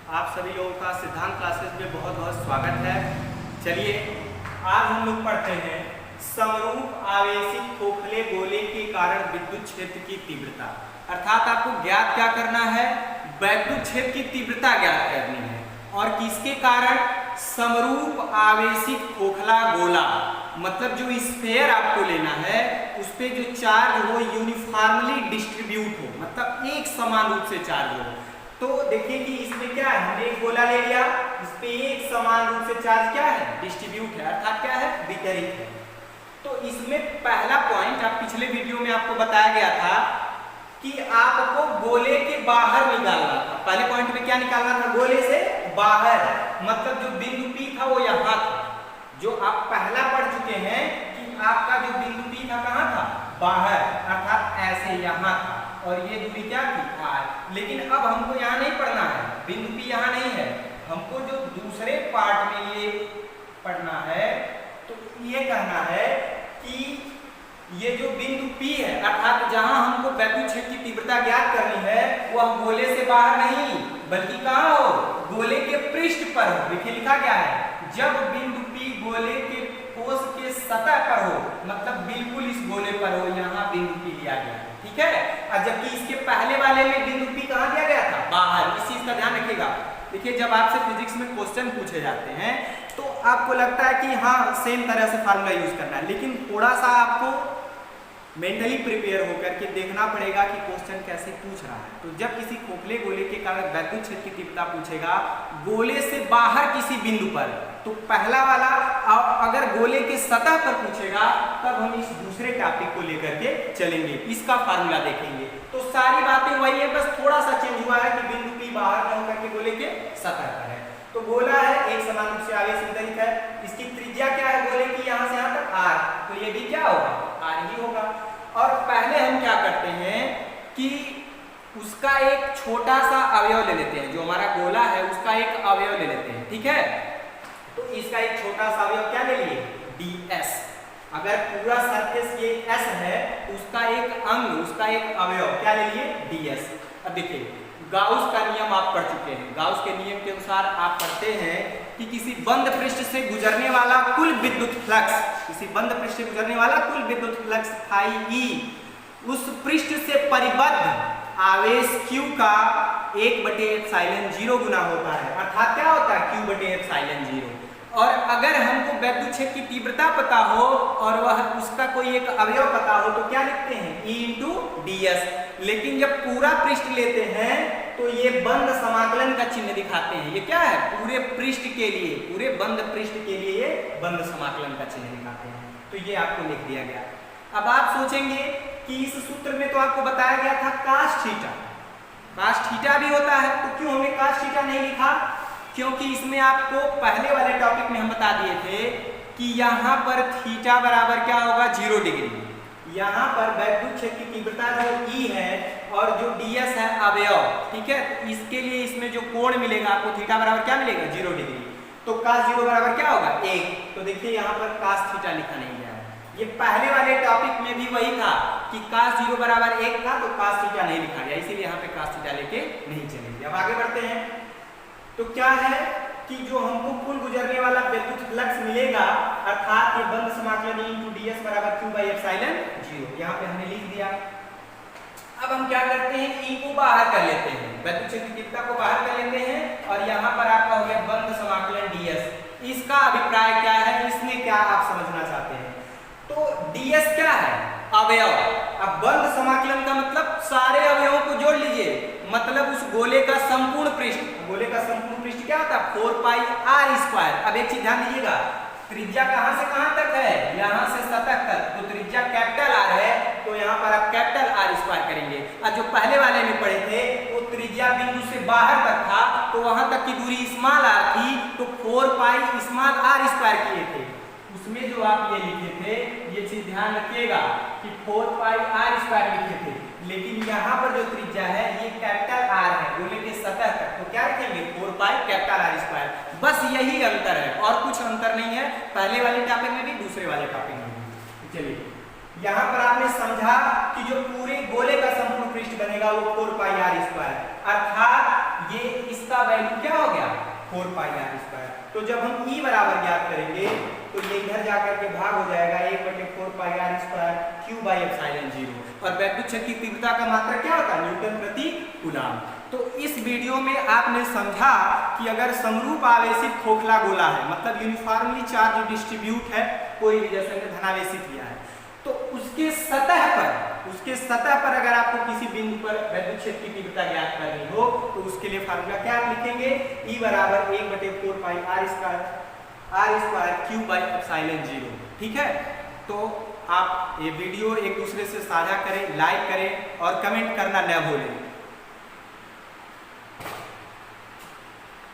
आप सभी लोगों का सिद्धांत क्लासेस में बहुत बहुत स्वागत है। चलिए आज हम लोग पढ़ते हैं समरूप आवेशित खोखले गोले के कारण विद्युत क्षेत्र की तीव्रता। अर्थात आपको ज्ञात क्या करना है, वैद्युत क्षेत्र की तीव्रता ज्ञात करनी है और किसके कारण, समरूप आवेशित खोखला गोला, मतलब जो स्फीयर आपको लेना है उस पे जो चार्ज हो यूनिफॉर्मली डिस्ट्रीब्यूट हो, मतलब एक समान रूप से चार्ज हो। तो देखिए कि इसमें क्या है, हमने एक गोला ले लिया, इस पे एक समान रूप से चार्ज क्या है, डिस्ट्रीब्यूट है, अर्थात क्या है, वितरित है। तो इसमें पहला पॉइंट आप पिछले वीडियो में आपको बताया गया था कि आपको गोले के बाहर निकालना था। पहले पॉइंट में क्या निकालना था, गोले से बाहर, मतलब जो बिंदु P था वो यहाँ था। जो आप पहला पढ़ चुके हैं कि आपका जो बिंदु P था कहाँ था, बाहर, अर्थात ऐसे यहाँ था और ये दूरी क्या थी, r। लेकिन अब हमको यहाँ नहीं पढ़ना है, बिंदु P यहाँ नहीं है, हमको जो दूसरे पार्ट में ये पढ़ना है, तो ये कहना है कि ये जो बिंदु P है, अर्थात जहां हमको वैद्युत क्षेत्र की तीव्रता ज्ञात करनी है, वह गोले से बाहर नहीं बल्कि कहाँ हो, गोले के पृष्ठ पर हो। देखिए लिखा क्या है, जब बिंदु P गोले के ठोस के सतह पर हो, मतलब बिल्कुल इस गोले पर हो, यहाँ बिंदु P लिया गया है, ठीक है। और जबकि इसके पहले वाले में बिंदु P कहाँ दिया गया था, बाहर। इस चीज का ध्यान रखिएगा। देखिए जब आपसे फिजिक्स में क्वेश्चन पूछे जाते हैं तो आपको लगता है कि हाँ सेम तरह से फार्मूला यूज करना है, लेकिन थोड़ा सा आपको मेंटली प्रिपेयर होकर के देखना पड़ेगा कि क्वेश्चन कैसे पूछ रहा है। तो जब किसी खोखले गोले के कारण वैद्युत क्षेत्र की तीव्रता पूछेगा गोले से बाहर किसी बिंदु पर, तो पहला वाला, अगर गोले के सतह पर पूछेगा तब हम इस दूसरे टॉपिक को लेकर के चलेंगे, इसका फार्मूला देखेंगे। तो सारी बातें वही है, बस थोड़ा सा चेंज हुआ है कि बिंदु P बाहर न होकर के गोले के सतह पर है। तो गोला है, एक समान रूप से आवेश वितरित है, इसकी त्रिज्या क्या है गोले की, यहाँ से यहाँ तक r, तो ये भी क्या होगा, r ही होगा। और पहले हम क्या करते हैं कि उसका एक छोटा सा अवयव ले लेते हैं, जो हमारा गोला है उसका एक अवयव ले लेते हैं, ठीक है। तो इसका एक छोटा सा अवयव क्या ले लिए, ds। अगर पूरा सरफेस ये s है, उसका एक अंग, उसका एक अवयव क्या ले लिए, ds। अब देखिए गाउस का नियम आप पढ़ चुके हैं। गाउस के नियम के अनुसार आप पढ़ते हैं कि किसी बंद पृष्ठ से गुजरने वाला कुल विद्युत फ्लक्स, किसी बंद पृष्ठ से गुजरने वाला कुल विद्युत फ्लक्स फाई ई, उस पृष्ठ से परिबद्ध आवेश Q का 1/ε0 गुना होता है। अर्थात क्या होता है, Q/ε0। और अगर हमको वैद्युत क्षेत्र की तीव्रता पता हो और वह उसका कोई एक अवयव पता हो तो क्या लिखते हैं, E/ds। लेकिन जब पूरा पृष्ठ लेते हैं तो ये बंद समाकलन का चिन्ह दिखाते हैं। ये क्या है, पूरे पृष्ठ के लिए, पूरे बंद पृष्ठ के लिए ये बंद समाकलन का चिन्ह दिखाते हैं। तो ये आपको लिख दिया गया। अब आप सोचेंगे कि इस सूत्र में तो आपको बताया गया था cos थीटा, cos थीटा भी होता है, तो क्यों हमने cos थीटा नहीं लिखा, क्योंकि इसमें आपको पहले वाले टॉपिक में हम बता दिए थे कि यहाँ पर थीटा बराबर क्या होगा, 0 डिग्री। यहाँ पर वैद्युत क्षेत्र की तीव्रता जो E है और जो ds है अवयव, ठीक है, तो इसके लिए इसमें जो कोण मिलेगा आपको थीटा बराबर क्या मिलेगा, 0 डिग्री। तो cos 0 बराबर क्या होगा, 1। तो देखिए यहाँ पर cos थीटा लिखा नहीं गया है। ये पहले वाले टॉपिक में भी वही था कि cos 0 बराबर 1 था, तो cos थीटा नहीं लिखा गया, इसीलिए यहाँ पे cos थीटा लेके नहीं चलेंगे। अब आगे बढ़ते हैं। तो क्या है कि जो हमको कुल गुजरने वाला विद्युत फ्लक्स मिलेगा, अर्थात ये बंद समाकलन E/ds बराबर Q/ε0, यहाँ पे हमने लिख दिया। अब हम क्या करते हैं, E को बाहर कर लेते हैं, वैद्युत क्षेत्र की तीव्रता को बाहर कर लेते हैं और यहाँ पर आपका हो गया बंद समाकलन ds। इसका अभिप्राय क्या है, इसमें क्या आप समझना चाहते हैं, तो ds क्या है, अवयव। अब बंद समाकलन का मतलब सारे अवयवों को जोड़ लीजिए, मतलब उस गोले का संपूर्ण पृष्ठ, गोले का संपूर्ण पृष्ठ क्या होता है, 4πr²। अब एक चीज ध्यान दीजिएगा, त्रिज्या कहां से कहां तक है, यहां से सतह तक, तो त्रिज्या कैपिटल R है, तो यहाँ पर आप कैपिटल R² करेंगे। और जो पहले वाले में पढ़े थे वो त्रिज्या बिंदु से बाहर तक था, तो वहां तक की दूरी स्मॉल r थी, तो 4πr² किए थे। उसमें जो आप ये लिखे थे, ये चीज ध्यान रखिएगा कि 4πr² लिखे थे, लेकिन यहाँ पर जो त्रिज्या है ये कैपिटल R है, गोले के सतह तक, तो क्या रखेंगे, 4πr²। बस यही अंतर है और कुछ अंतर नहीं है, पहले वाले टॉपिक में भी दूसरे वाले टॉपिक में भी। चलिए यहाँ पर आपने समझा कि जो पूरे गोले का संपूर्ण पृष्ठ बनेगा वो 4πr², अर्थात ये इसका इसका वैल्यू क्या हो गया 4 पाई आर स्क्वायर। तो जब हम E बराबर ज्ञात करेंगे तो ये इधर जाकर के भाग हो जाएगा 1/4 pi r square Q by epsilon 0। और वैद्युत क्षेत्र की तीव्रता का मात्रक क्या होता है न्यूटन प्रति कूलम। तो इस वीडियो में आपने समझा कि अगर समरूप आवेशित खोखला गोला है, मतलब यूनिफॉर्मली चार्ज डिस्ट्रीब्यूट है, कोई भी जैसे हमने धनावेशित लिया है, तो उसके सतह पर अगर आपको किसी बिंदु पर वैद्युत क्षेत्र की तीव्रता ज्ञात करनी हो तो उसके लिए फार्मूला क्या आप लिखेंगे E बराबर 1/4 pi r square Q by epsilon 0। ठीक है, तो आप ये वीडियो एक दूसरे से साझा करें, लाइक करें और कमेंट करना न भूलें।